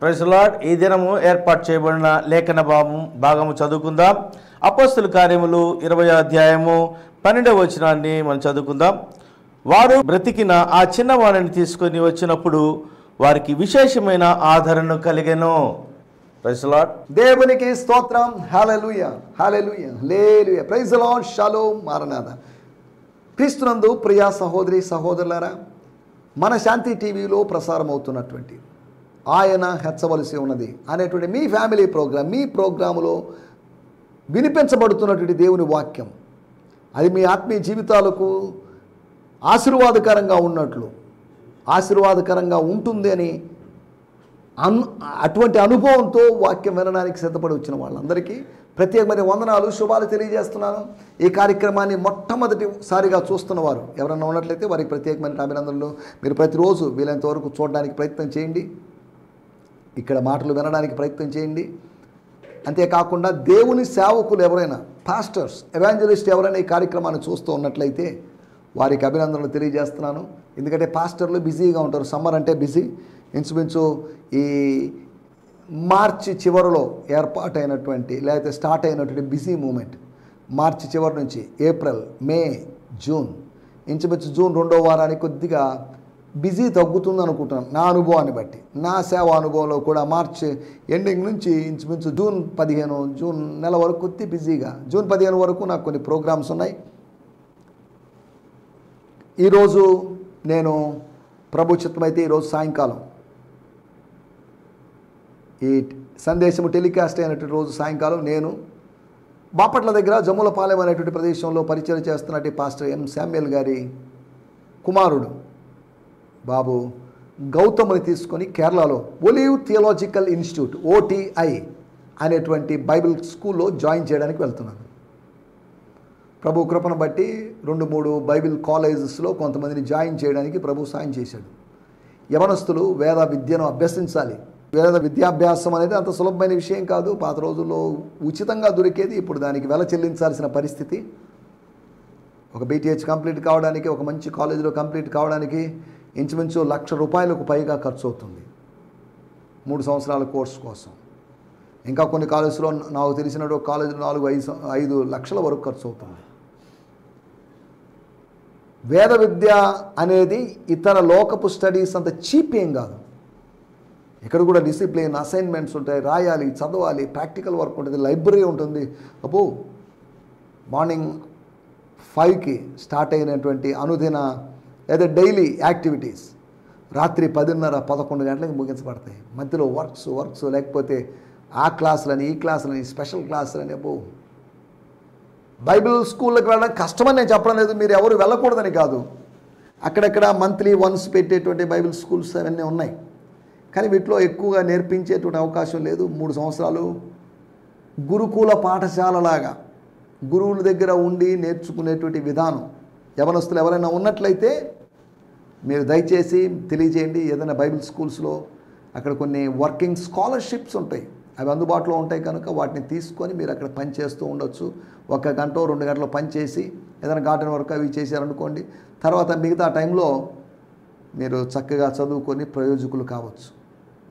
Praise lord. ఈ దినము ఏర్పాటు చేయబడిన లేఖన భాగము చదువుకుందాం. అపోస్తల కార్యములు 20వ అధ్యాయము 12వ వచనాన్ని మనం చదువుకుందాం. వారు బ్రతికిన ఆ చిన్నవాడిని తీసుకొని వచ్చినప్పుడు వారికి విశేషమైన ఆదరణ కలిగెను. Praise lord. దేవునికి స్తోత్రం. Hallelujah, hallelujah, hallelujah. Praise lord. షాలోమ్. మారనాథ. క్రీస్తునందు ప్రియ సహోదరి సహోదరులారా, మన శాంతి టీవీలో ప్రసారం అవుతున్నటువంటి ఆయన హెచ్చవలసి ఉన్నది అనేటువంటి మీ ఫ్యామిలీ ప్రోగ్రాం, మీ ప్రోగ్రాములో వినిపించబడుతున్నటువంటి దేవుని వాక్యం, అది మీ ఆత్మీయ జీవితాలకు ఆశీర్వాదకరంగా ఉన్నట్లు, ఆశీర్వాదకరంగా ఉంటుంది అని అటువంటి అనుభవంతో వాక్యం వినడానికి సిద్ధపడి వచ్చిన వాళ్ళందరికీ ప్రత్యేకమైన వందనాలు, శుభాలు తెలియజేస్తున్నాను. ఈ కార్యక్రమాన్ని మొట్టమొదటిసారిగా చూస్తున్నవారు ఎవరన్నా ఉన్నట్లయితే వారికి ప్రత్యేకమైన అభినందనలు. మీరు ప్రతిరోజు వీలైనంత వరకు చూడడానికి ప్రయత్నం చేయండి, ఇక్కడ మాటలు వినడానికి ప్రయత్నం చేయండి. అంతేకాకుండా దేవుని సేవకులు ఎవరైనా, పాస్టర్స్, ఎవాంజలిస్ట్ ఎవరైనా ఈ కార్యక్రమాన్ని చూస్తూ ఉన్నట్లయితే వారికి అభినందనలు తెలియజేస్తున్నాను. ఎందుకంటే పాస్టర్లు బిజీగా ఉంటారు. సమ్మర్ అంటే బిజీ. ఇంచుమించు ఈ మార్చి చివరిలో ఏర్పాటైనటువంటి లేకపోతే స్టార్ట్ అయినటువంటి బిజీ మూమెంట్, మార్చి చివరి నుంచి ఏప్రిల్, మే, జూన్, ఇంచుమించు జూన్ 2వ వారానికి కొద్దిగా బిజీ తగ్గుతుంది అనుకుంటున్నాను నా అనుభవాన్ని బట్టి. నా సేవా అనుభవంలో కూడా మార్చి ఎండింగ్ నుంచి ఇంచుమించు జూన్ 15, జూన్ నెల వరకు కొద్ది బిజీగా, జూన్ 15 వరకు నాకు కొన్ని ప్రోగ్రామ్స్ ఉన్నాయి. ఈరోజు నేను ప్రభు చిత్తమైతే ఈరోజు సాయంకాలం ఈ సందేశము టెలికాస్ట్ అయినటువంటి రోజు సాయంకాలం నేను బాపట్ల దగ్గర జమ్ములపాలెం అనేటువంటి ప్రదేశంలో పరిచయం చేస్తున్నటువంటి పాస్టర్ ఎం శామ్యుయల్ గారి కుమారుడు బాబు గౌతమ్ని తీసుకొని కేరళలో ఒలివ్ థియాలజికల్ ఇన్స్టిట్యూట్ OTI అనేటువంటి బైబిల్ స్కూల్లో జాయిన్ చేయడానికి వెళ్తున్నాను. ప్రభు కృపను బట్టి 2-3 బైబిల్ కాలేజెస్లో కొంతమందిని జాయిన్ చేయడానికి ప్రభు సాయం చేశాడు. యవనస్తులు వేద విద్యను అభ్యసించాలి. వేద విద్యాభ్యాసం అనేది అంత సులభమైన విషయం కాదు. పాత రోజుల్లో ఉచితంగా దొరికేది, ఇప్పుడు దానికి వెల చెల్లించాల్సిన పరిస్థితి. ఒక BTH కంప్లీట్ కావడానికి, ఒక మంచి కాలేజీలో కంప్లీట్ కావడానికి ఇంచుమించు ₹1,00,000 పైగా ఖర్చు అవుతుంది 3 సంవత్సరాల కోర్సు కోసం. ఇంకా కొన్ని కాలేజీలో నాకు తెలిసిన ఒక కాలేజీలో 4-5 లక్షల వరకు ఖర్చు అవుతుంది. వేద విద్య అనేది ఇతర లోకపు స్టడీస్ అంత చీప్ ఏం కాదు. ఇక్కడ కూడా డిసిప్లిన్, అసైన్మెంట్స్ ఉంటాయి, రాయాలి, చదవాలి, ప్రాక్టికల్ వర్క్ ఉంటుంది, లైబ్రరీ ఉంటుంది. అబ్బో, మార్నింగ్ 5కి స్టార్ట్ అయినటువంటి అనుదిన లేదా డైలీ యాక్టివిటీస్ రాత్రి 10:30-11 గంటలకు ముగించబడతాయి. మధ్యలో వర్క్స్ లేకపోతే ఆ క్లాసులని, ఈ క్లాసులని, స్పెషల్ క్లాసులని. అబ్బో, బైబిల్ స్కూళ్ళకి వెళ్ళడం కష్టమని నేను చెప్పడం లేదు, మీరు ఎవరు వెళ్ళకూడదని కాదు. అక్కడక్కడ మంత్లీ వన్స్ పెట్టేటువంటి బైబిల్ స్కూల్స్ అవన్నీ ఉన్నాయి. కానీ వీటిలో ఎక్కువగా నేర్పించేటువంటి అవకాశం లేదు. 3 సంవత్సరాలు గురుకుల పాఠశాలలాగా గురువుల దగ్గర ఉండి నేర్చుకునేటువంటి విధానం. యవనస్తులు ఎవరైనా ఉన్నట్లయితే మీరు దయచేసి తెలియజేయండి. ఏదైనా బైబిల్ స్కూల్స్లో అక్కడ కొన్ని వర్కింగ్ స్కాలర్షిప్స్ ఉంటాయి, అవి అందుబాటులో ఉంటాయి కనుక వాటిని తీసుకొని మీరు అక్కడ పని చేస్తూ ఉండొచ్చు. 1 గంట 2 గంటలు పని చేసి ఏదైనా గార్డెన్ వర్క్ అవి చేశారనుకోండి, తర్వాత మిగతా టైంలో మీరు చక్కగా చదువుకొని ప్రయోజకులు కావచ్చు.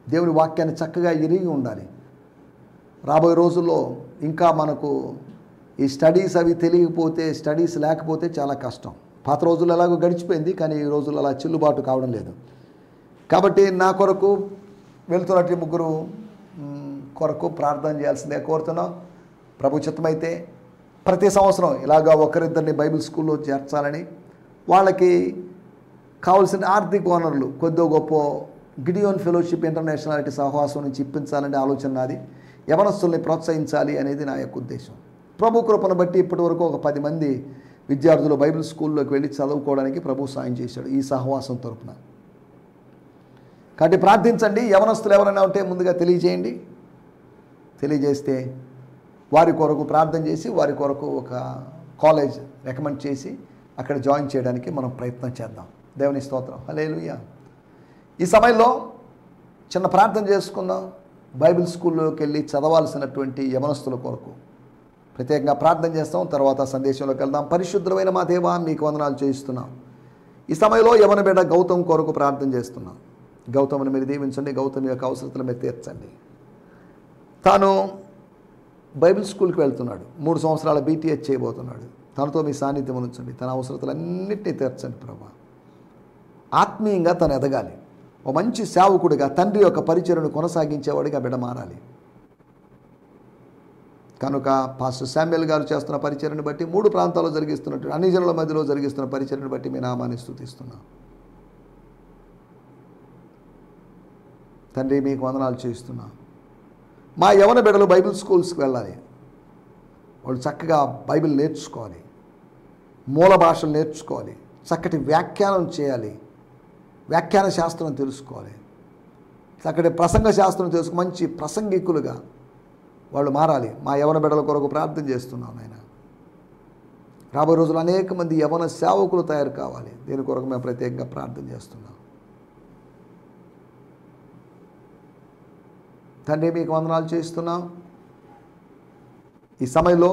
దేవుని వాక్యాన్ని చక్కగా ఎరిగి ఉండాలి. రాబోయే రోజుల్లో ఇంకా మనకు ఈ స్టడీస్ అవి తెలియకపోతే, స్టడీస్ లేకపోతే చాలా కష్టం. పాత రోజుల్లో ఎలాగో గడిచిపోయింది, కానీ ఈ రోజుల్లో అలా చెల్లుబాటు కావడం లేదు. కాబట్టి నా కొరకు వెళ్తున్నట్టు 3 కొరకు ప్రార్థన చేయాల్సిందే కోరుతున్నాం. ప్రభు చిత్తమైతే ప్రతి సంవత్సరం ఇలాగా 1-2 బైబిల్ స్కూల్లో చేర్చాలని, వాళ్ళకి కావాల్సిన ఆర్థిక వనరులు కొద్దో గొప్ప గిడియోన్ ఫెలోషిప్ ఇంటర్నేషనల్ సహవాసం నుంచి ఇప్పించాలనే ఆలోచన నాది. యవనస్తుల్ని ప్రోత్సహించాలి అనేది నా యొక్క ఉద్దేశం. ప్రభు కృపను బట్టి ఇప్పటి వరకు ఒక 10 మంది విద్యార్థులు బైబిల్ స్కూల్లోకి వెళ్ళి చదువుకోవడానికి ప్రభు సాయం చేశాడు ఈ సహవాసం తరపున. కాబట్టి ప్రార్థించండి. యవనస్తులు ఎవరైనా ఉంటే ముందుగా తెలియజేయండి. తెలియజేస్తే వారి కొరకు ప్రార్థన చేసి వారి కొరకు ఒక కాలేజ్ రికమెండ్ చేసి అక్కడ జాయిన్ చేయడానికి మనం ప్రయత్నం చేద్దాం. దేవుని స్తోత్రం. హల్లెలూయా. ఈ సమయంలో చిన్న ప్రార్థన చేసుకుందాం. బైబిల్ స్కూల్లోకి వెళ్ళి చదవాల్సినటువంటి యవనస్తుల కొరకు ప్రత్యేకంగా ప్రార్థన చేస్తాం. తర్వాత సందేశంలోకి వెళ్దాం. పరిశుద్ధమైన మా దేవా, మీకు వందనాలు చేయిస్తున్నాం. ఈ సమయంలో యవన బిడ్డ గౌతమ్ కొరకు ప్రార్థన చేస్తున్నాం. గౌతమ్ని మీరు దీవించండి, గౌతమ్ యొక్క అవసరతలు మీరు తీర్చండి. తాను బైబిల్ స్కూల్కి వెళ్తున్నాడు, 3 సంవత్సరాల BTH చేయబోతున్నాడు. తనతో మీ సాన్నిధ్యం ఉంచండి, తన అవసరతలన్నింటినీ తీర్చండి ప్రభా. ఆత్మీయంగా తను ఎదగాలి, ఒక మంచి సేవకుడిగా తండ్రి యొక్క పరిచర్యను కొనసాగించేవాడిగా బిడ్డ మారాలి. కనుక పాస్టర్ శామ్యుయల్ గారు చేస్తున్న పరిచర్యను బట్టి 3 ప్రాంతాల్లో జరిగిస్తున్నట్టు అన్ని జనుల మధ్యలో జరిగిస్తున్న పరిచర్యను బట్టి మీ నామాన్ని స్తుతిస్తున్నాం. తండ్రి మీకు వందనాలు చేస్తున్నాం. మా యవన బిడ్డలు బైబిల్ స్కూల్స్కి వెళ్ళాలి, వాళ్ళు చక్కగా బైబిల్ నేర్చుకోవాలి, మూల భాషలు నేర్చుకోవాలి, చక్కటి వ్యాఖ్యానం చేయాలి, వ్యాఖ్యాన శాస్త్రం తెలుసుకోవాలి, చక్కటి ప్రసంగ శాస్త్రం తెలుసుకు మంచి ప్రసంగికులుగా వాళ్ళు మారాలి. మా యవన బిడ్డల కొరకు ప్రార్థన చేస్తున్నాం నాయన. రాబోయే రోజులు అనేక మంది యవన సేవకులు తయారు కావాలి, దీని కొరకు మేము ప్రత్యేకంగా ప్రార్థన చేస్తున్నాం. తండ్రి మీకు వందనాలు చేస్తున్నాం. ఈ సమయంలో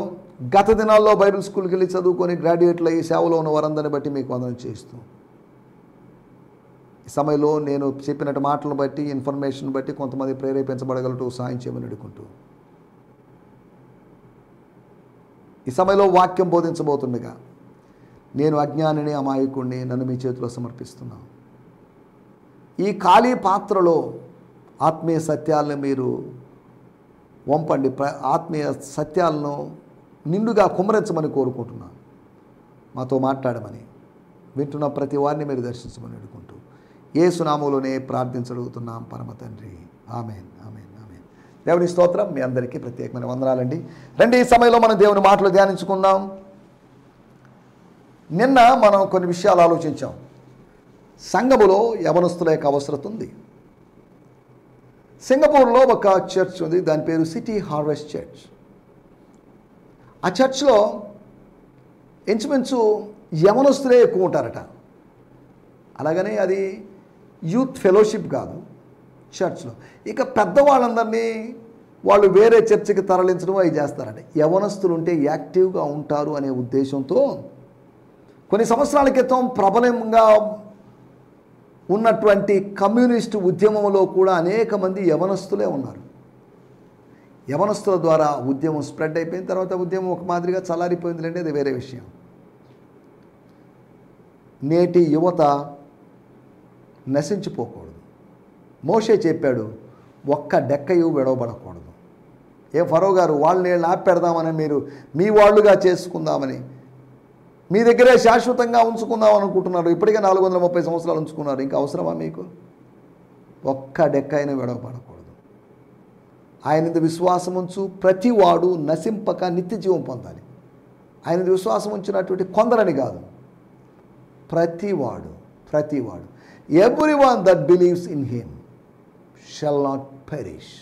గత దినాల్లో బైబిల్ స్కూల్కి వెళ్ళి చదువుకొని గ్రాడ్యుయేట్లు అయ్యి సేవలో ఉన్న వారందరిని బట్టి మీకు వందనం చేస్తూ, ఈ సమయంలో నేను చెప్పినట్టు మాటలను బట్టి ఇన్ఫర్మేషన్ బట్టి కొంతమంది ప్రేరేపించబడగలటూ సాయం చేయమని అడుగుకుంటూ, ఈ సమయంలో వాక్యం బోధించబోతుండగా నేను అజ్ఞానిని, అమాయకుడిని, నన్ను మీ చేతిలో సమర్పిస్తున్నాను. ఈ ఖాళీ పాత్రలో ఆత్మీయ సత్యాలను మీరు వంపండి, ఆత్మీయ సత్యాలను నిండుగా కుమ్మరించమని కోరుకుంటున్నాను. మాతో మాట్లాడమని, వింటున్న ప్రతి వారిని మీరు దర్శించమని అడుగుకుంటూ యేసు నామములోనే ప్రార్థించగలుగుతున్నాం పరమ తండ్రి. ఆమేన్, ఆమేన్, ఆమేన్. దేవుని స్తోత్రం. మీ అందరికీ ప్రత్యేకమైన వందనాలండి. రండి, ఈ సమయంలో మనం దేవుని మాటలు ధ్యానించుకుందాం. నిన్న మనం కొన్ని విషయాలు ఆలోచించాం. సంఘములో యవనస్తుల యొక్క అవసరత ఉంది. సింగపూర్లో ఒక చర్చ్ ఉంది, దాని పేరు సిటీ హార్వెస్ట్ చర్చ్. ఆ చర్చ్లో ఇంచుమించు యవనస్తులే ఎక్కువ ఉంటారట. అలాగనే అది యూత్ ఫెలోషిప్ కాదు చర్చ్లో. ఇక పెద్దవాళ్ళందరినీ వాళ్ళు వేరే చర్చికి తరలించడం అవి చేస్తారట. యవనస్తులు ఉంటే యాక్టివ్గా ఉంటారు అనే ఉద్దేశంతో కొన్ని సంవత్సరాల క్రితం ప్రబలంగా ఉన్నటువంటి కమ్యూనిస్టు ఉద్యమంలో కూడా అనేక మంది యవనస్తులే ఉన్నారు. యవనస్తుల ద్వారా ఉద్యమం స్ప్రెడ్ అయిపోయిన తర్వాత ఉద్యమం ఒక మాదిరిగా చల్లారిపోయిందిలేండి, అది వేరే విషయం. నేటి యువత నశించిపోకూడదు. మోషే చెప్పాడు, ఒక్క డెక్కయు విడవబడకూడదు. ఏ ఫరో గారు వాళ్ళని ఆపెడదామని, మీరు మీ వాళ్ళుగా చేసుకుందామని, మీ దగ్గరే శాశ్వతంగా ఉంచుకుందాం అనుకుంటున్నారు. ఇప్పటికే 430 సంవత్సరాలు ఉంచుకున్నారు, ఇంకా అవసరమా మీకు? ఒక్క డెక్క అయినా విడవబడకూడదు. ఆయన విశ్వాసం ఉంచు ప్రతి వాడు నశింపక నిత్య జీవం పొందాలి. ఆయన విశ్వాసం ఉంచినటువంటి కొందరని కాదు, ప్రతివాడు everyone that believes in him shall not perish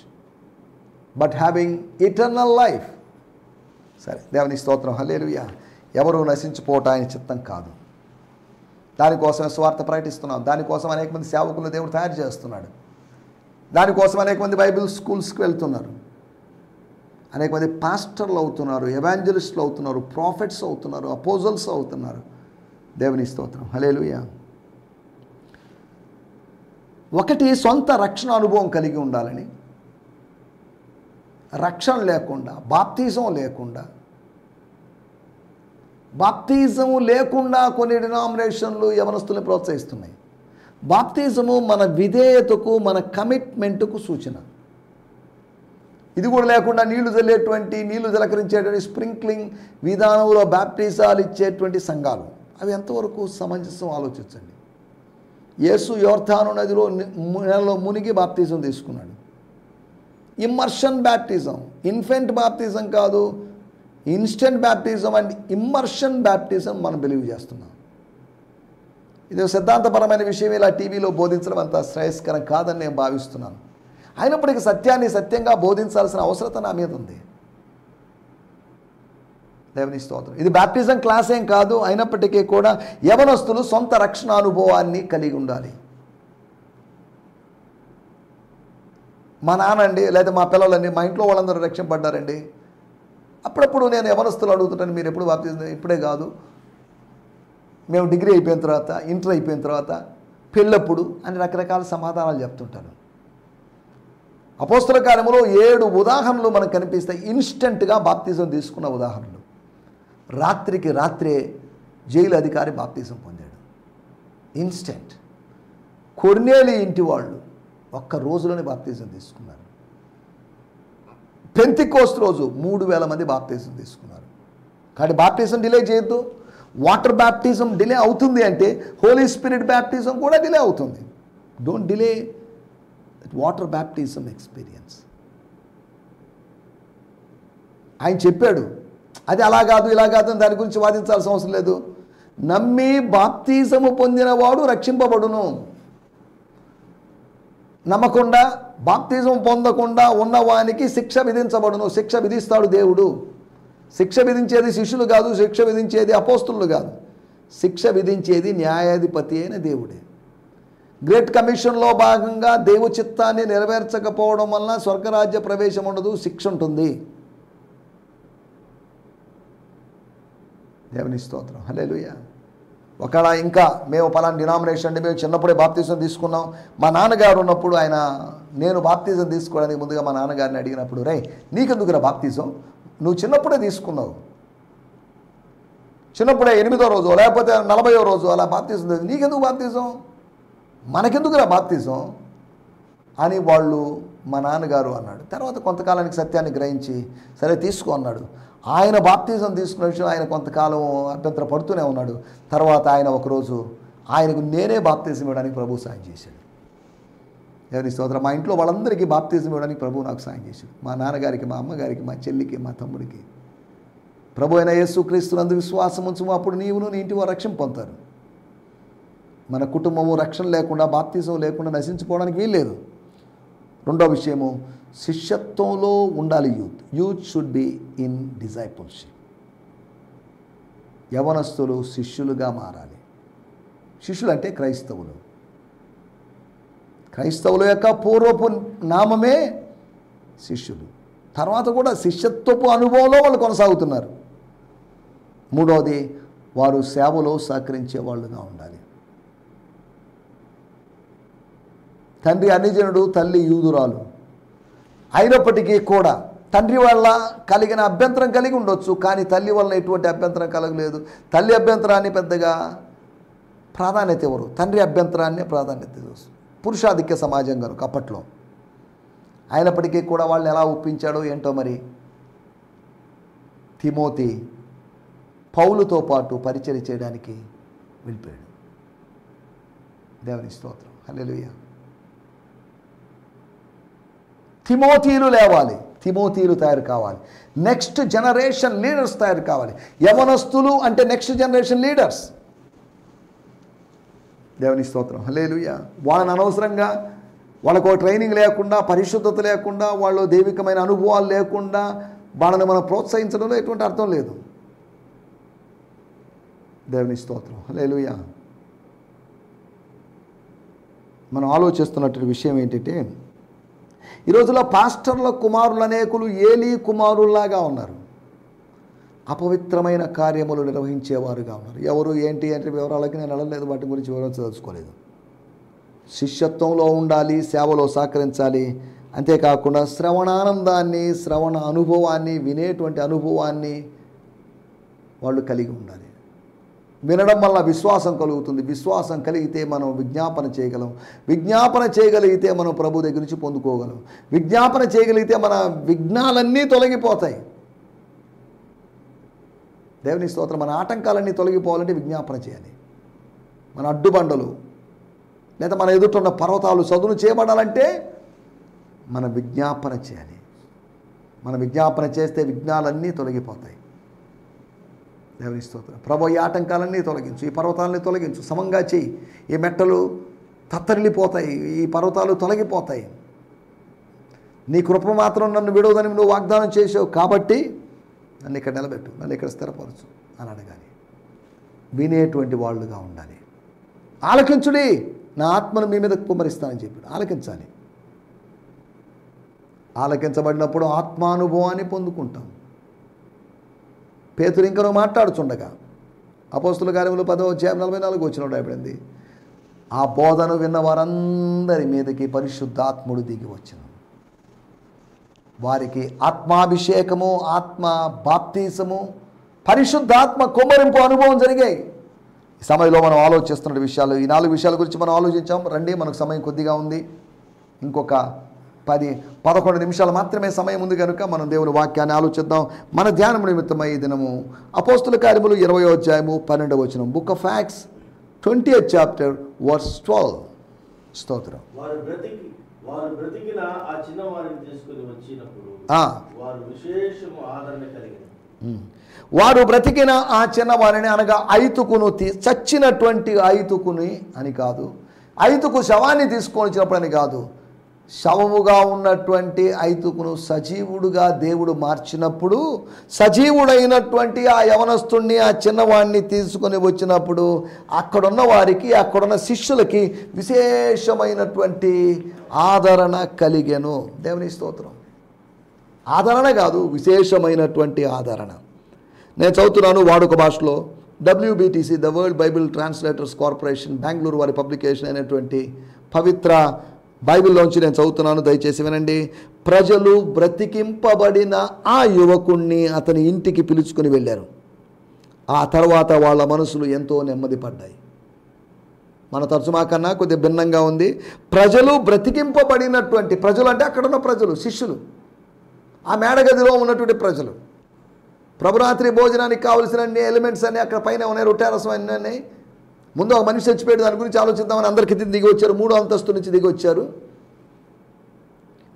but having eternal life. సరే, దేవుని స్తోత్రం, హల్లెలూయా. ఎవరు నశించిపోవటం ఆయన చిత్తం కాదు. దానికోసమే స్వార్థ ప్రకటిస్తున్నాం. దానికోసం అనేక మంది సేవకులను దేవుడు తయారు చేస్తున్నాడు. దానికోసం అనేక మంది బైబిల్ స్కూల్స్కి వెళ్తున్నారు. అనేక మంది పాస్టర్లు అవుతున్నారు, ఎవాంజలిస్టులు అవుతున్నారు, ప్రాఫిట్స్ అవుతున్నారు, అపోజల్స్ అవుతున్నారు. దేవుని స్తోత్రం, హల్లెలూయా. ఒకటి, సొంత రక్షణ అనుభవం కలిగి ఉండాలని. రక్షణ లేకుండా, బాప్తిజం లేకుండా కొన్ని డినామినేషన్లు యవనస్తుల్ని ప్రోత్సహిస్తున్నాయి. బాప్తిజము మన విధేయతకు, మన కమిట్మెంటుకు సూచన. ఇది కూడా లేకుండా నీళ్లు జలకరించేటువంటి స్ప్రింక్లింగ్ విధానంలో బాప్టిజాలు ఇచ్చేటువంటి సంఘాలు, అవి ఎంతవరకు సమంజసం ఆలోచించండి. యేసు యోర్దాను నెలలో మునిగి బాప్తిజం తీసుకున్నాడు. ఇమ్మర్షన్ బ్యాప్టిజం, ఇన్ఫెంట్ బాప్టిజం కాదు, instant baptism and immersion baptism మనం బిలీవ్ చేస్తున్నాం. ఇది సిద్ధాంతపరమైన విషయం, ఇలా టీవీలో బోధించడం అంత శ్రేయస్కరం కాదని నేను భావిస్తున్నాను. అయినప్పటికీ సత్యాన్ని సత్యంగా బోధించాల్సిన అవసరత నా మీద ఉంది. దేవుని స్తోత్రం. ఇది బ్యాప్టిజం క్లాస్ ఏం కాదు, అయినప్పటికీ కూడా యవనస్తులు సొంత రక్షణ అనుభవాన్ని కలిగి ఉండాలి. మా నాన్నండి లేదా మా పిల్లలండి, మా ఇంట్లో వాళ్ళందరూ రక్షింపడ్డారండి. అప్పుడప్పుడు నేను యవనస్తులు అడుగుతుంటాను, మీరు ఎప్పుడు బాప్టిజం? ఇప్పుడే కాదు, మేము డిగ్రీ అయిపోయిన తర్వాత, ఇంటర్ అయిపోయిన తర్వాత, పెళ్ళప్పుడు అని రకరకాల సమాధానాలు చెప్తుంటారు. అపోస్తల కార్యములో 7 ఉదాహరణలు మనకు కనిపిస్తాయి. ఇన్స్టెంట్గా బాప్తిజం తీసుకున్న ఉదాహరణలు. రాత్రికి రాత్రే జైలు అధికారి బాప్తిజం పొందాడు. ఇన్స్టెంట్. కొర్నేలి ఇంటి వాళ్ళు ఒక్క రోజులోనే బాప్తిజం తీసుకున్నారు. పెంతెకోస్తు రోజు 3000 మంది బాప్తిజం తీసుకున్నారు. కాబట్టి బాప్తిజం డిలే చేయొద్దు. వాటర్ బ్యాప్టిజం డిలే అవుతుంది అంటే హోలీ స్పిరిట్ బ్యాప్టిజం కూడా డిలే అవుతుంది. Don't delay water baptism experience. ఆయన చెప్పాడు, అది అలా కాదు ఇలా కాదు అని దాని గురించి వాదించాల్సిన అవసరం లేదు. నమ్మి బాప్తిజము పొందినవాడు రక్షింపబడును. నమ్మకుండా బాప్తిజం పొందకుండా ఉన్నవానికి శిక్ష విధించబడును. శిక్ష విధిస్తాడు దేవుడు. శిక్ష విధించేది శిష్యులు కాదు, శిక్ష విధించేది అపోస్తులు కాదు, శిక్ష విధించేది న్యాయాధిపతి అయిన దేవుడే. గ్రేట్ కమిషన్లో భాగంగా దేవు చిత్తాన్ని నెరవేర్చకపోవడం వలన స్వర్గరాజ్య ప్రవేశం ఉండదు, శిక్ష ఉంటుంది. దేవుని స్తోత్రం. హల్లెలూయా. ఒకవేళ ఇంకా మేము పలానా డినామినేషన్ అండి, మేము చిన్నప్పుడే బాప్తిజం తీసుకున్నాం. మా నాన్నగారు ఉన్నప్పుడు నేను బాప్తిజం తీసుకోవడానికి ముందుగా మా నాన్నగారిని అడిగినప్పుడు, రే నీకెందుకురా బాప్తిజం, నువ్వు చిన్నప్పుడే తీసుకున్నావు, చిన్నప్పుడే 8వ రోజు లేకపోతే 40వ రోజు అలా బాప్తిజం, నీకెందుకు బాప్తిజం, మనకెందుకురా బాప్తిజం అని వాళ్ళు మా నాన్నగారు అన్నాడు. తర్వాత కొంతకాలానికి సత్యాన్ని గ్రహించి సరే తీసుకో అన్నాడు. ఆయన బాప్తిజం తీసుకున్న విషయం ఆయన కొంతకాలం అభ్యంతర పడుతూనే ఉన్నాడు. తర్వాత ఆయన ఒకరోజు ఆయనకు నేనే బాప్తిజం ఇవ్వడానికి ప్రభు సాయం చేశాడు. ఎవరి స్తోత్రం. మా ఇంట్లో వాళ్ళందరికీ బాప్తిజం ఇవ్వడానికి ప్రభు నాకు సాయం చేశాడు. మా నాన్నగారికి, మా అమ్మగారికి, మా చెల్లికి, మా తమ్ముడికి. ప్రభు అయిన యేసుక్రీస్తునందు విశ్వాసం ఉంచము, అప్పుడు నీవును నీ ఇంటి వారు రక్షణ పొందుతారు. మన కుటుంబము రక్షణ లేకుండా, బాప్తిజం లేకుండా నశించుకోవడానికి వీల్లేదు. రెండో విషయము, శిష్యత్వంలో ఉండాలి. Youth should be in discipleship. యవనస్తులు శిష్యులుగా మారాలి. శిష్యులు అంటే క్రైస్తవులు. క్రైస్తవుల యొక్క పూర్వపు నామమే శిష్యులు. తర్వాత కూడా శిష్యత్వపు అనుభవంలో వాళ్ళు కొనసాగుతున్నారు. మూడవది, వారు సేవలో సహకరించే వాళ్ళుగా ఉండాలి. తండ్రి అన్యజనుడు, తల్లి యూదురాలు అయినప్పటికీ కూడా తండ్రి వల్ల కలిగిన అభ్యంతరం కలిగి ఉండొచ్చు, కానీ తల్లి వల్ల ఎటువంటి అభ్యంతరం కలగలేదు. తల్లి అభ్యంతరాన్ని పెద్దగా ప్రాధాన్యత ఇవ్వరు, తండ్రి అభ్యంతరాన్ని ప్రాధాన్యత ఇవ్వచ్చు. పురుషాధిక్య సమాజం కనుక అప్పట్లో. అయినప్పటికీ కూడా వాళ్ళని ఎలా ఒప్పించాడో ఏంటో మరి. తిమోతి పౌలుతో పాటు పరిచర్య చేయడానికి వెళ్ళిపోయాడు. దేవుని స్తోత్రం. హల్లెలూయా. తిమోతీలు లేవాలి, తిమోతీలు తయారు కావాలి, నెక్స్ట్ జనరేషన్ లీడర్స్ తయారు కావాలి. యవనస్తులు అంటే నెక్స్ట్ జనరేషన్ లీడర్స్. దేవుని స్తోత్రం. హల్లెలూయా. వాళ్ళని అనవసరంగా వాళ్ళకు ట్రైనింగ్ లేకుండా, పరిశుద్ధత లేకుండా, వాళ్ళు దైవికమైన అనుభవాలు లేకుండా వాళ్ళని మనం ప్రోత్సహించడంలో ఎటువంటి అర్థం లేదు. దేవుని స్తోత్రం. హల్లెలూయా. మనం ఆలోచిస్తున్నటువంటి విషయం ఏంటంటే, ఈ రోజుల్లో పాస్టర్ల కుమారులు అనేకులు ఏలీ కుమారుల్లాగా ఉన్నారు. అపవిత్రమైన కార్యములు నిర్వహించేవారుగా ఉన్నారు. ఎవరు ఏంటి అంటే వివరాలకి నేను వెళ్ళలేదు, వాటి గురించి వివరించి తెలుసుకోలేదు. శిష్యత్వంలో ఉండాలి, సేవలో సహకరించాలి. అంతేకాకుండా శ్రవణానందాన్ని, శ్రవణ అనుభవాన్ని, వినేటువంటి అనుభవాన్ని వాళ్ళు కలిగి ఉండాలి. వినడం వల్ల విశ్వాసం కలుగుతుంది. విశ్వాసం కలిగితే మనం విజ్ఞాపన చేయగలం. విజ్ఞాపన చేయగలిగితే మనం ప్రభు దగ్గర నుంచి పొందుకోగలం. విజ్ఞాపన చేయగలిగితే మన విఘ్నాలన్నీ తొలగిపోతాయి. దేవుని స్తోత్రం. మన ఆటంకాలన్నీ తొలగిపోవాలంటే విజ్ఞాపన చేయాలి. మన అడ్డుబండలు లేదా మన ఎదుటిన్న పర్వతాలు చదును చేయబడాలంటే మన విజ్ఞాపన చేయాలి. మన విజ్ఞాపన చేస్తే విఘ్నాలన్నీ తొలగిపోతాయి. దేవుని స్తోత్రం. ప్రభు ఈ ఆటంకాలన్నీ తొలగించు, ఈ పర్వతాలని తొలగించు, సమంగా చేయి. ఈ మెట్టలు తత్తరిల్లిపోతాయి, ఈ పర్వతాలు తొలగిపోతాయి. నీ కృప మాత్రం నన్ను విడవదని నువ్వు వాగ్దానం చేసావు, కాబట్టి నన్ను ఇక్కడ నిలబెట్టు, నన్ను ఇక్కడ స్థిరపరచు అని అడగాలి. వినేటువంటి వాళ్ళుగా ఉండాలి. ఆలకించుడి, నా ఆత్మను మీ మీద కుమ్మరిస్తానని చెప్పాడు. ఆలకించాలి. ఆలకించబడినప్పుడు ఆత్మానుభవాన్ని పొందుకుంటాం. పేతురు ఇంకనూ మాట్లాడుచుండగా అపోస్తుల కార్యములు 10వ అధ్యాయం 44 వచ్చినప్పుడు అయిపోయింది. ఆ బోధను విన్న వారందరి మీదకి పరిశుద్ధాత్ముడు దిగి వచ్చెను. వారికి ఆత్మాభిషేకము, ఆత్మ బాప్తీసము, పరిశుద్ధాత్మ కుమ్మరింపు అనుభవం జరిగాయి. ఈ సమయంలో మనం ఆలోచిస్తున్న విషయాలు, ఈ 4 విషయాల గురించి మనం ఆలోచించాం. రండి, మనకు సమయం కొద్దిగా ఉంది. ఇంకొక 10-11 నిమిషాలు మాత్రమే సమయం ఉంది కనుక మనం దేవుని వాక్యాన్ని ఆలోచిద్దాం. మన ధ్యానం నిమిత్తమై ఈ దినము అపోస్తుల కార్యములు 20వ అధ్యాయము 12వ వచనం, book of acts 20th chapter verse 12. స్తోత్రం. వారు బ్రతికిన ఆ చిన్నవారిని తీసుకుని వచ్చినప్పుడు వారు విశేషము ఆదరణ కలిగిన. వారు బ్రతికిన ఆ చిన్నవారిని అనగా ఐతుకును, చచ్చినటువంటి ఐతుకుని అని కాదు, ఐతుకు శవాన్ని తీసుకొని వచ్చినప్పుడు అని కాదు, శవముగా ఉన్నటువంటి ఐతుకును సజీవుడుగా దేవుడు మార్చినప్పుడు, సజీవుడైనటువంటి ఆ యవనస్తుణ్ణి, ఆ చిన్నవాడిని తీసుకొని వచ్చినప్పుడు అక్కడున్న వారికి, అక్కడున్న శిష్యులకి విశేషమైనటువంటి ఆదరణ కలిగెను. దేవుని స్తోత్రం. ఆదరణ కాదు, విశేషమైనటువంటి ఆదరణ. నేను చదువుతున్నాను వాడుక భాషలో, WBTC, the world Bible translators corporation, Bengaluru వారి పబ్లికేషన్ అయినటువంటి పవిత్ర బైబిల్లోంచి నేను చదువుతున్నాను, దయచేసి వినండి. ప్రజలు బ్రతికింపబడిన ఆ యువకుణ్ణి అతని ఇంటికి పిలుచుకొని వెళ్ళారు. ఆ తర్వాత వాళ్ళ మనసులు ఎంతో నెమ్మది పడ్డాయి. మన తర్జుమా కన్నా కొద్దిగా భిన్నంగా ఉంది. ప్రజలు బ్రతికింపబడినటువంటి, ప్రజలు అంటే అక్కడున్న ప్రజలు, శిష్యులు, ఆ మేడగదిలో ఉన్నటువంటి ప్రజలు. ప్రభురాత్రి భోజనానికి కావలసిన అన్ని ఎలిమెంట్స్ అన్నీ అక్కడ పైన ఉన్నాయి, రొట్టెరసం అన్నీ ఉన్నాయి. ముందు ఒక మనిషి చచ్చిపోయాడు, దాని గురించి ఆలోచిద్దామని అందరికీ దిగి వచ్చారు. 3వ అంతస్తు నుంచి దిగి వచ్చారు.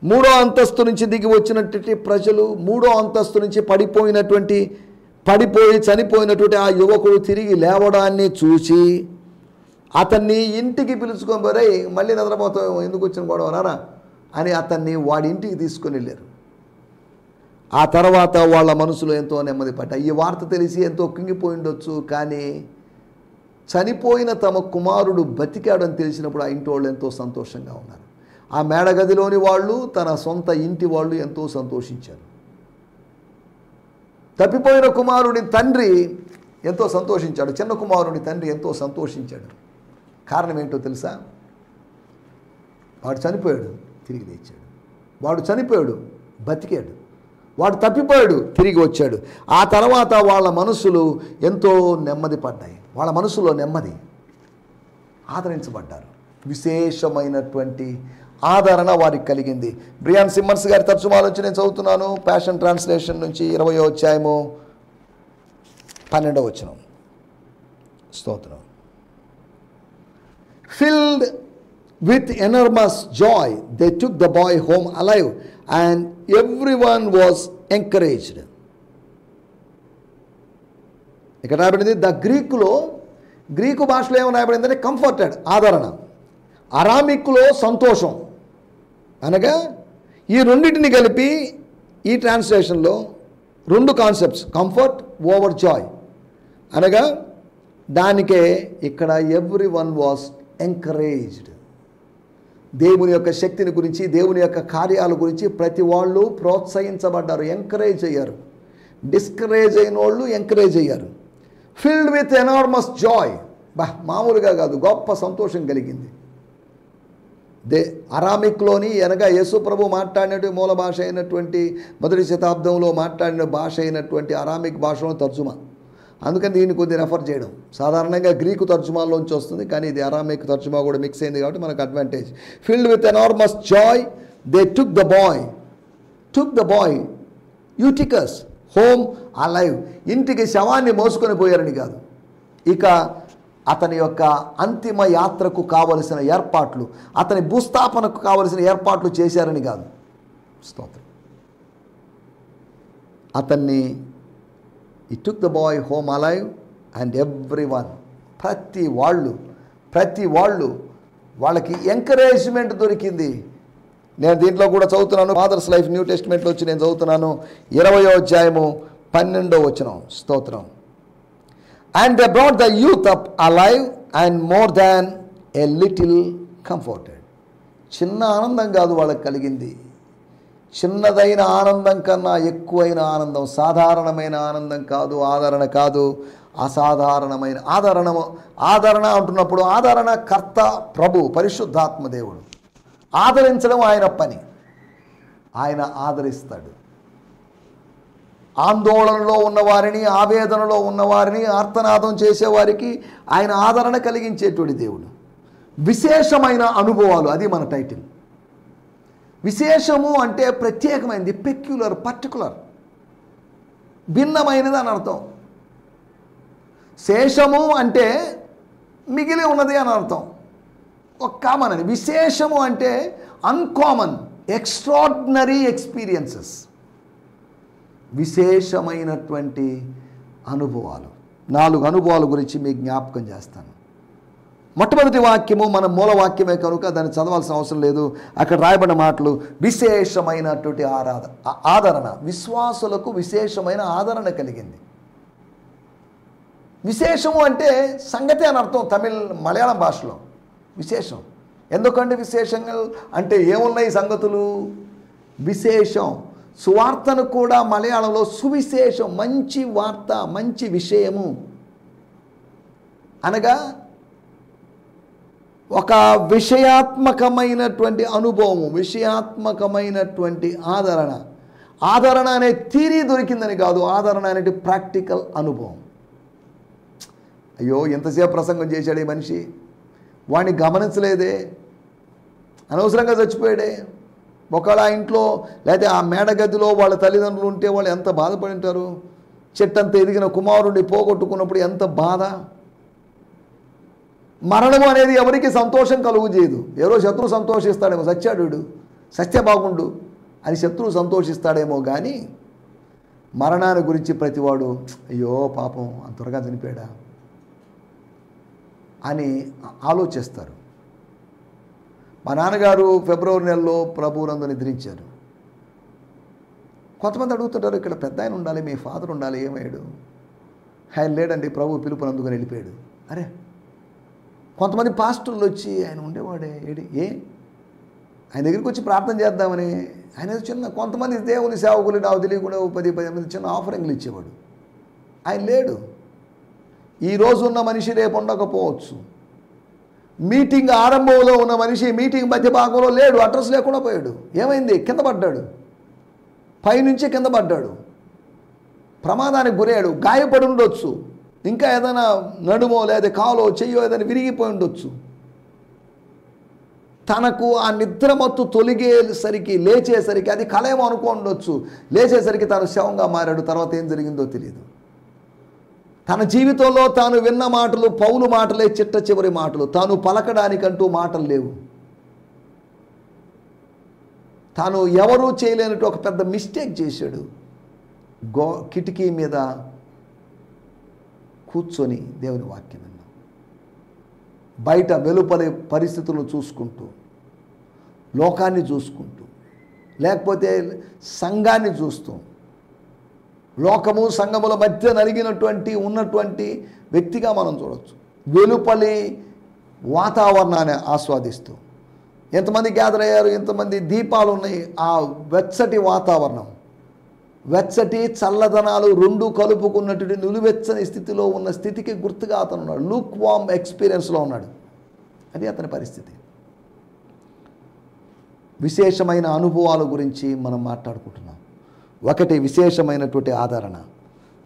3వ అంతస్తు నుంచి దిగి వచ్చినటువంటి ప్రజలు, 3వ అంతస్తు నుంచి పడిపోయి చనిపోయినటువంటి ఆ యువకుడు తిరిగి లేవడాన్ని చూసి అతన్ని ఇంటికి పిలుచుకొని పోరే, మళ్ళీ నిద్రపోతాం, ఎందుకు వచ్చిన గొడవ రారా అని అతన్ని వాడి ఇంటికి తీసుకొని వెళ్ళారు. ఆ తర్వాత వాళ్ళ మనసులో ఎంతో నెమ్మది పడ్డాయి. ఈ వార్త తెలిసి ఎంతో కుంగిపోయి ఉండొచ్చు, కానీ చనిపోయిన తమ కుమారుడు బతికాడని తెలిసినప్పుడు ఆ ఇంటి వాళ్ళు ఎంతో సంతోషంగా ఉన్నారు. ఆ మేడగదిలోని వాళ్ళు, తన సొంత ఇంటి వాళ్ళు ఎంతో సంతోషించారు. తప్పిపోయిన కుమారుడి తండ్రి ఎంతో సంతోషించాడు, చిన్న కుమారుడి తండ్రి ఎంతో సంతోషించాడు. కారణం ఏంటో తెలుసా? వాడు చనిపోయాడు, తిరిగి లేచాడు. వాడు చనిపోయాడు, బతికాడు. వాడు తప్పిపోయాడు, తిరిగి వచ్చాడు. ఆ తర్వాత వాళ్ళ మనసులు ఎంతో నెమ్మది పడ్డాయి. వాళ్ళ మనసులో నెమ్మది, ఆదరించబడ్డారు. విశేషమైనటువంటి ఆదరణ వారికి కలిగింది. బ్రియాన్ సిమ్మర్స్ గారి తర్జుమాల నుంచి నేను చదువుతున్నాను, ప్యాషన్ ట్రాన్స్లేషన్ నుంచి 20వ అధ్యాయము 12వ వచనం. స్తోత్రం. Filled with enormous joy, they took the boy home alive, and everyone was encouraged. ఇక్కడ రాయబడింది, గ్రీకు భాషలో ఏమో రాయబడిందంటే కంఫర్టెడ్, ఆదరణ. అరామిక్లో సంతోషం. అనగా ఈ రెండింటిని కలిపి ఈ ట్రాన్స్లేషన్లో 2 కాన్సెప్ట్స్, కంఫర్ట్ ఓవర్ జాయ్. అనగా దానికే ఇక్కడ ఎవ్రీవన్ వాస్ ఎంకరేజ్డ్. దేవుని యొక్క శక్తిని గురించి, దేవుని యొక్క కార్యాల గురించి ప్రతి వాళ్ళు ప్రోత్సహించబడ్డారు, ఎంకరేజ్ అయ్యారు. డిస్కరేజ్ అయిన వాళ్ళు ఎంకరేజ్ అయ్యారు. ఫిల్డ్ విత్ ఎనార్మస్ జాయ్, మామూలుగా కాదు, గొప్ప సంతోషం కలిగింది. అరామిక్లోని అనగా యేసు ప్రభు మాట్లాడినటువంటి మూల భాష అయినటువంటి 1వ శతాబ్దంలో మాట్లాడిన భాష అయినటువంటి అరామిక్ భాషలో తర్జుమా. అందుకని దీన్ని కొద్దిగా రెఫర్ చేయడం. సాధారణంగా గ్రీకు తర్జుమాల్లోంచి వస్తుంది, కానీ ఇది అరామిక్ తర్జుమా కూడా మిక్స్ అయింది కాబట్టి మనకు advantage. Filled with enormous joy they took the boy Eutychus home alive. ఇంటికి శవాన్ని మోసుకొని పోయారని కాదు, ఇక అతని యొక్క అంతిమ యాత్రకు కావలసిన ఏర్పాట్లు, అతని భూస్థాపనకు కావలసిన ఏర్పాట్లు చేశారని కాదు. స్తోత్రం. అతన్ని he took the boy home alive and everyone, ప్రతి వాళ్ళు వాళ్ళకి ఎంకరేజ్మెంట్ దొరికింది. నేను దీంట్లో కూడా చదువుతున్నాను, ఫాదర్స్ లైఫ్ న్యూ టెస్ట్మెంట్లో వచ్చి నేను చదువుతున్నాను 20వ అధ్యాయము 12వ వచనం. స్తోత్రం. And they brought the youth up alive and more than a little comforted. చిన్న ఆనందం కాదు వాళ్ళకి కలిగింది, చిన్నదైన ఆనందం కన్నా ఎక్కువైన ఆనందం, సాధారణమైన ఆనందం కాదు, ఆదరణ కాదు, అసాధారణమైన ఆదరణ అంటున్నప్పుడు ఆదరణ కర్త ప్రభు పరిశుద్ధాత్మ దేవుడు. ఆదరించడం ఆయన పని, ఆయన ఆదరిస్తాడు. ఆందోళనలో ఉన్నవారిని, ఆవేదనలో ఉన్నవారిని, ఆర్తనాదం చేసేవారికి ఆయన ఆదరణ కలిగించేటువంటి దేవుడు. విశేషమైన అనుభవాలు, అది మన టైటిల్. విశేషము అంటే ప్రత్యేకమైనది, పెక్యులర్, పర్టికులర్, భిన్నమైనది అని అర్థం. శేషము అంటే మిగిలి ఉన్నది అని అర్థం, ఒక కామన్ అని. విశేషము అంటే అన్కామన్, ఎక్స్ట్రాడినరీ ఎక్స్పీరియన్సెస్, విశేషమైనటువంటి అనుభవాలు. 4 అనుభవాల గురించి మీకు జ్ఞాపకం చేస్తాను. మొట్టమొదటి వాక్యము మన మూల వాక్యమే కనుక దాన్ని చదవాల్సిన అవసరం లేదు. అక్కడ రాయబడిన మాటలు విశేషమైనటువంటి ఆదరణ. విశ్వాసులకు విశేషమైన ఆదరణ కలిగింది. విశేషము అంటే సంగతి అని అర్థం మలయాళం భాషలో. విశేషం ఎందుకంటే విశేషంగా అంటే ఏమున్నాయి సంగతులు? విశేషం. సువార్తను కూడా మలయాళంలో సువిశేషం, మంచి వార్త, మంచి విషయము అనగా ఒక విషయాత్మకమైనటువంటి అనుభవము, విషయాత్మకమైనటువంటి ఆదరణ. ఆదరణ అనే థియరీ దొరికిందని కాదు, ఆదరణ అనేది ప్రాక్టికల్ అనుభవం. అయ్యో ఎంతసేపు ప్రసంగం చేశాడు ఈ మనిషి, వాడిని గమనించలేదే, అనవసరంగా చచ్చిపోయాడే. ఒకవేళ ఆ ఇంట్లో లేకపోతే ఆ మేడగదిలో వాళ్ళ తల్లిదండ్రులు ఉంటే వాళ్ళు ఎంత బాధపడి ఉంటారు. చెట్టంత ఎదిగిన కుమారుడిని పోగొట్టుకున్నప్పుడు ఎంత బాధ. మరణం అనేది ఎవరికి సంతోషం కలుగు చేయదు. ఏదో శత్రువు సంతోషిస్తాడేమో, సత్యాడు వీడు, సత్య బాగుండు అని శత్రువు సంతోషిస్తాడేమో కానీ మరణాన్ని గురించి ప్రతివాడు అయ్యో పాపం అంత త్వరగా చనిపోయాడా అని ఆలోచిస్తారు. మా నాన్నగారు ఫిబ్రవరి నెలలో ప్రభువునందు నిద్రించారు. కొంతమంది అడుగుతుంటారు, ఇక్కడ పెద్ద ఆయన ఉండాలి, మీ ఫాదర్ ఉండాలి, ఏమయ్యాడు? ఆయన లేడండి, ప్రభు పిలుపునందుకు వెళ్ళిపోయాడు. అరే, కొంతమంది పాస్టర్లు వచ్చి ఆయన ఉండేవాడే ఏడి ఆయన దగ్గరికి వచ్చి ప్రార్థన చేద్దామని ఆయన చిన్న కొంతమంది దేవుని సేవకులు నాకు తెలియకుండా 10-15 చిన్న ఆఫరింగ్లు ఇచ్చేవాడు. ఆయన లేడు. ఈరోజు ఉన్న మనిషి రేపు ఉండకపోవచ్చు. మీటింగ్ ఆరంభంలో ఉన్న మనిషి మీటింగ్ మధ్య భాగంలో లేడు, అడ్రస్ లేకుండా పోయాడు. ఏమైంది? కింద పడ్డాడు, పైనుంచి కింద పడ్డాడు, ప్రమాదానికి గురయ్యాడు, గాయపడి ఉండొచ్చు, ఇంకా ఏదైనా నడుమో లేదా కాలో చెయ్యో ఏదైనా విరిగిపోయి ఉండొచ్చు. తనకు ఆ నిద్రమత్తు తొలిగేసరికి లేచేసరికి అది కలేమో అనుకోండొచ్చు. లేచేసరికి తాను శవంగా మారాడు. తర్వాత ఏం జరిగిందో తెలియదు. తన జీవితంలో తాను విన్న మాటలు పౌలు మాటలే చిట్ట చివరి మాటలు. తాను పలకడానికంటూ మాటలు లేవు. తాను ఎవరూ చేయలేనట్టు ఒక పెద్ద మిస్టేక్ చేశాడు. కిటికీ మీద కూర్చొని దేవుని వాక్యం విన్నాం. బయట వెలుపలి పరిస్థితులను చూసుకుంటూ, లోకాన్ని చూసుకుంటూ, లేకపోతే సంఘాన్ని చూస్తూ, లోకము సంఘముల మధ్య నలిగినటువంటి ఉన్నటువంటి వ్యక్తిగా మనం చూడవచ్చు. వెలుపలి వాతావరణాన్ని ఆస్వాదిస్తూ, ఎంతమంది గ్యాదర్ అయ్యారు, ఎంతమంది దీపాలు ఉన్నాయి, ఆ వెచ్చటి వాతావరణం, వెచ్చటి చల్లదనాలు రెండు కలుపుకున్నటువంటి నిలువెచ్చని స్థితిలో ఉన్న స్థితికి గుర్తుగా అతను ఉన్నాడు. లూక్ వామ్ ఎక్స్పీరియన్స్లో ఉన్నాడు. అది అతని పరిస్థితి. విశేషమైన అనుభవాల గురించి మనం మాట్లాడుకుంటున్నాం. ఒకటి విశేషమైనటువంటి ఆదరణ.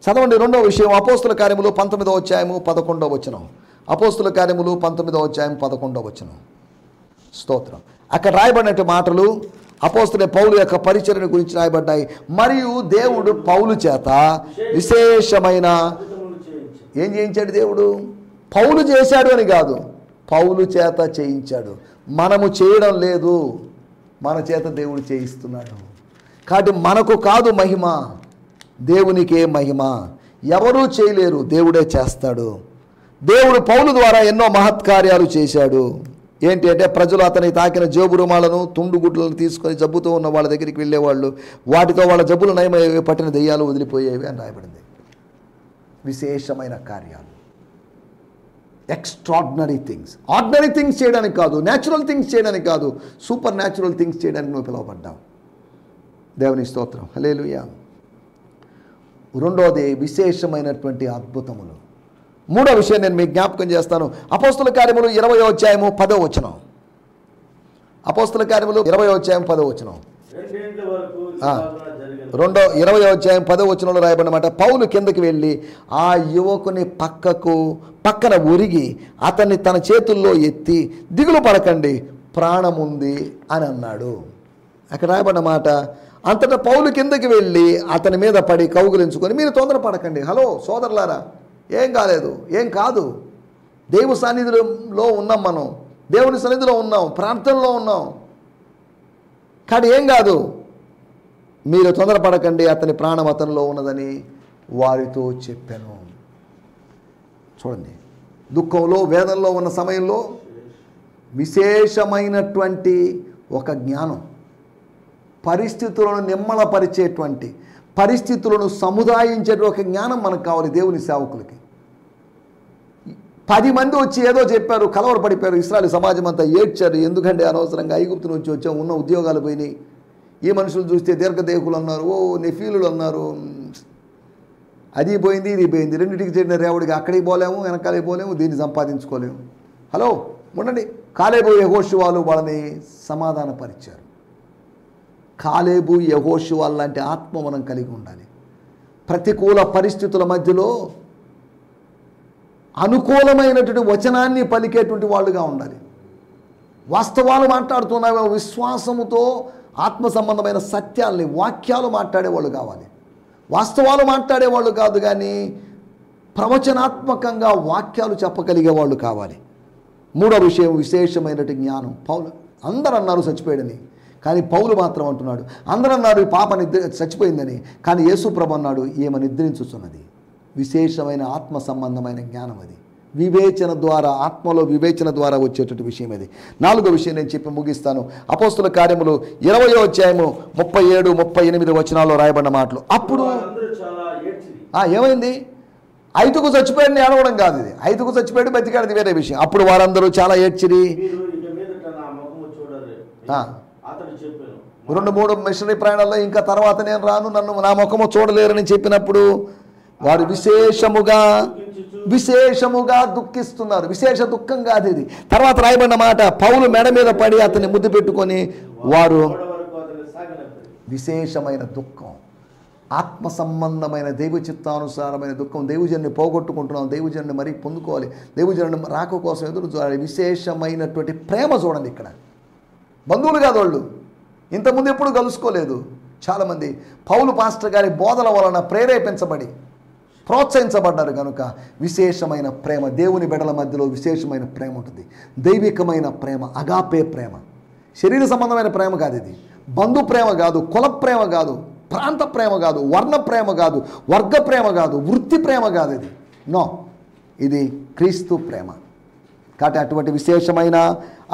చదవండి రెండవ విషయం, అపోస్తుల కార్యములు 19వ అధ్యాయము 11వ వచనం. అపోస్తుల కార్యములు 19వ అధ్యాయం 11వ వచనం. స్తోత్రం. అక్కడ రాయబడినటువంటి మాటలు అపోస్తుల పౌలు యొక్క పరిచర్య గురించి రాయబడ్డాయి. మరియు దేవుడు పౌలు చేత విశేషమైన ఏం చేయించాడు? దేవుడు పౌలు చేశాడు అని కాదు, పౌలు చేత చేయించాడు. మనము చేయడం లేదు, మన చేత దేవుడు చేయిస్తున్నాడు. కాబట్టి మనకు కాదు మహిమ, దేవునికే మహిమ. ఎవరూ చేయలేరు, దేవుడే చేస్తాడు. దేవుడు పౌలు ద్వారా ఎన్నో మహత్కార్యాలు చేశాడు. ఏంటి అంటే ప్రజలు అతని తాకిన జేబు రుమాలను తుండు గుడ్లను తీసుకొని జబ్బుతో ఉన్న వాళ్ళ దగ్గరికి వెళ్ళేవాళ్ళు. వాటితో వాళ్ళ జబ్బులు నయమయ్యేవి, పట్టిన దెయ్యాలు వదిలిపోయేవి అని రాయబడింది. విశేషమైన కార్యాలు, ఎక్స్ట్రాడినరీ థింగ్స్. ఆర్డినరీ థింగ్స్ చేయడానికి కాదు, న్యాచురల్ థింగ్స్ చేయడానికి కాదు, సూపర్ న్యాచురల్ థింగ్స్ చేయడానికి నువ్వు పిలువబడ్డావు. దేవుని స్తోత్రం. హల్లెలూయా. రెండోది విశేషమైనటువంటి అద్భుతములు. మూడో విషయం నేను మీకు జ్ఞాపకం చేస్తాను. అపోస్తుల కార్యములు 20వ అధ్యాయము 10వ వచనం. అపోస్తుల కార్యములు 20వ అధ్యాయం 10వ వచనం. 20వ అధ్యాయం 10వ వచనంలో రాయబడినమాట. పౌలు కిందకి వెళ్ళి ఆ యువకుని పక్కన ఒరిగి అతన్ని తన చేతుల్లో ఎత్తి, దిగులు పడకండి, ప్రాణముంది అని అన్నాడు. అక్కడ రాయబడిన మాట, అంతటా పౌలు కిందకి వెళ్ళి అతని మీద పడి కౌగులించుకొని, మీరు తొందరపడకండి, హలో సోదరులారా, ఏం కాలేదు, ఏం కాదు, దేవుని సన్నిధిలో ఉన్నాం, మనం దేవుని సన్నిధిలో ఉన్నాం, ప్రార్థనలో ఉన్నాం, కానీ ఏం కాదు, మీరు తొందరపడకండి, అతని ప్రాణం అతనిలో ఉన్నదని వారితో చెప్పాను. చూడండి, దుఃఖంలో వేదనలో ఉన్న సమయంలో విశేషమైనటువంటి ఒక జ్ఞానం, పరిస్థితులను నిమ్మలపరిచేటువంటి, పరిస్థితులను సముదాయించేటువంటి ఒక జ్ఞానం మనకు కావాలి దేవుని సేవకులకి. 10 మంది వచ్చి ఏదో చెప్పారు, కలవరపడిపోయారు, ఇశ్రాయేలు సమాజం అంతా ఏడ్చారు. ఎందుకంటే అనవసరంగా ఐగుప్తు నుంచి వచ్చాం, ఉన్న ఉద్యోగాలు పోయినాయి, ఈ మనుషులు చూస్తే దీర్ఘదేహులు అన్నారు, ఓ నెఫీలులు అన్నారు, అది పోయింది ఇది పోయింది, రెండింటికి చేరిన రేవుడికి అక్కడికి పోలేము, వెనకాలకి పోలేము, దీన్ని సంపాదించుకోలేము. హలో ఉండండి, కాలేబు యెహోషువాలు వాళ్ళని సమాధానపరిచారు. కాలేబు యెహోషువాలు లాంటి ఆత్మ మనం కలిగి ఉండాలి. ప్రతికూల పరిస్థితుల మధ్యలో అనుకూలమైనటువంటి వచనాన్ని పలికేటువంటి వాళ్ళుగా ఉండాలి. వాస్తవాలు మాట్లాడుతున్నామో విశ్వాసముతో ఆత్మ సంబంధమైన సత్యాల్ని, వాక్యాలు మాట్లాడేవాళ్ళు కావాలి. వాస్తవాలు మాట్లాడేవాళ్ళు కాదు, కానీ ప్రవచనాత్మకంగా వాక్యాలు చెప్పగలిగే వాళ్ళు కావాలి. మూడో విషయం విశేషమైనటువంటి జ్ఞానం. పౌలు అందరూ అన్నారు చచ్చిపోయాడని, కానీ పౌలు మాత్రం అంటున్నాడు, అందరూ అన్నారు ఈ పాప చచ్చిపోయిందని, కానీ యేసు ప్రభు అన్నాడు ఈమె నిద్రించుతున్నది. విశేషమైన ఆత్మ సంబంధమైన జ్ఞానం అది. వివేచన ద్వారా, ఆత్మలో వివేచన ద్వారా వచ్చేటువంటి విషయం అది. నాలుగో విషయం నేను చెప్పి ముగిస్తాను. అపోస్తుల కార్యములు 20వ అధ్యాయము 37-38 వచనాల్లో రాయబడిన మాటలు. అప్పుడు ఏమైంది? 5కు చచ్చిపోయాడని ఏడవడం కాదు ఇది. 5కు చచ్చిపోయాడు, బతికాడది వేరే విషయం. అప్పుడు వారందరూ చాలా ఏడ్చిరి. 2-3 మిషనరీ ప్రయాణాల్లో ఇంకా తర్వాత నేను రాను, నన్ను నా ముఖము చూడలేరని చెప్పినప్పుడు వారు విశేషముగా దుఃఖిస్తున్నారు. విశేష దుఃఖం కాదు ఇది. తర్వాత రాయబడిన మాట, పౌలు మెడ మీద పడి అతన్ని ముద్దు పెట్టుకొని వారు విశేషమైన దుఃఖం, ఆత్మ సంబంధమైన దైవ చిత్తానుసారమైన దుఃఖం. దైవజన్ని పోగొట్టుకుంటున్నాం, దైవజన్ని మరీ పొందుకోవాలి, దైవజన్ని రాక కోసం ఎదురు చూడాలి. విశేషమైనటువంటి ప్రేమ చూడండి ఇక్కడ. బంధువులు కాదు వాళ్ళు, ఇంతకుముందు ఎప్పుడు కలుసుకోలేదు. చాలామంది పౌలు పాస్టర్ గారి బోధల వలన ప్రేరేపించబడి ప్రోత్సహించబడ్డారు కనుక విశేషమైన ప్రేమ. దేవుని బిడ్డల మధ్యలో విశేషమైన ప్రేమ ఉంటుంది. దైవికమైన ప్రేమ, అగాపే ప్రేమ. శరీర సంబంధమైన ప్రేమ కాదు ఇది. బంధు ప్రేమ కాదు, కుల ప్రేమ కాదు, ప్రాంత ప్రేమ కాదు, వర్ణ ప్రేమ కాదు, వర్గ ప్రేమ కాదు, వృత్తి ప్రేమ కాదు ఇది. నో, ఇది క్రీస్తు ప్రేమ. కాబట్టి అటువంటి విశేషమైన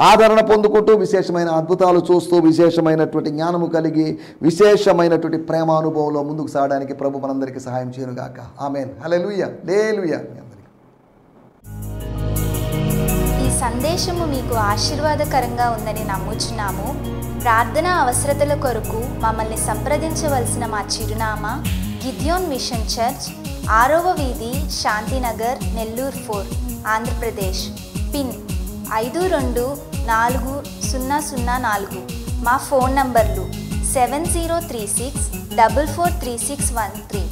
ఆదరణ పొందుకుంటూ, విశేషమైన అద్భుతాలు చూస్తూ, విశేషమైనటువంటి జ్ఞానము కలిగి, విశేషమైనటువంటి ప్రేమానుభవంలో ముందుకు సాగడానికి ప్రభు మనందరికీ సహాయం చేయనుగాక. ఆమేన్. హల్లెలూయా. హల్లెలూయా. ఈ సందేశము మీకు ఆశీర్వాదకరంగా ఉందని నమ్ముచున్నాము. ప్రార్థనా అవసరతల కొరకు మమ్మల్ని సంప్రదించవలసిన మా చిరునామా గిద్యోన్ మిషన్ చర్చ్, 6వ వీధి, శాంతినగర్, నెల్లూరు 4, ఆంధ్రప్రదేశ్. పిన్ 524004. మా ఫోన్ నంబర్లు 7036443613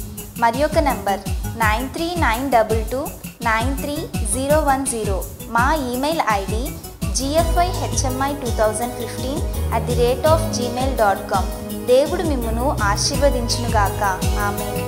మరి ఒక నంబర్ 9392293010. మా ఈమెయిల్ ఐడి gfihmi2015@gmail.com. దేవుడు మిమ్మును ఆశీర్వదించునుగాక. ఆమేన్.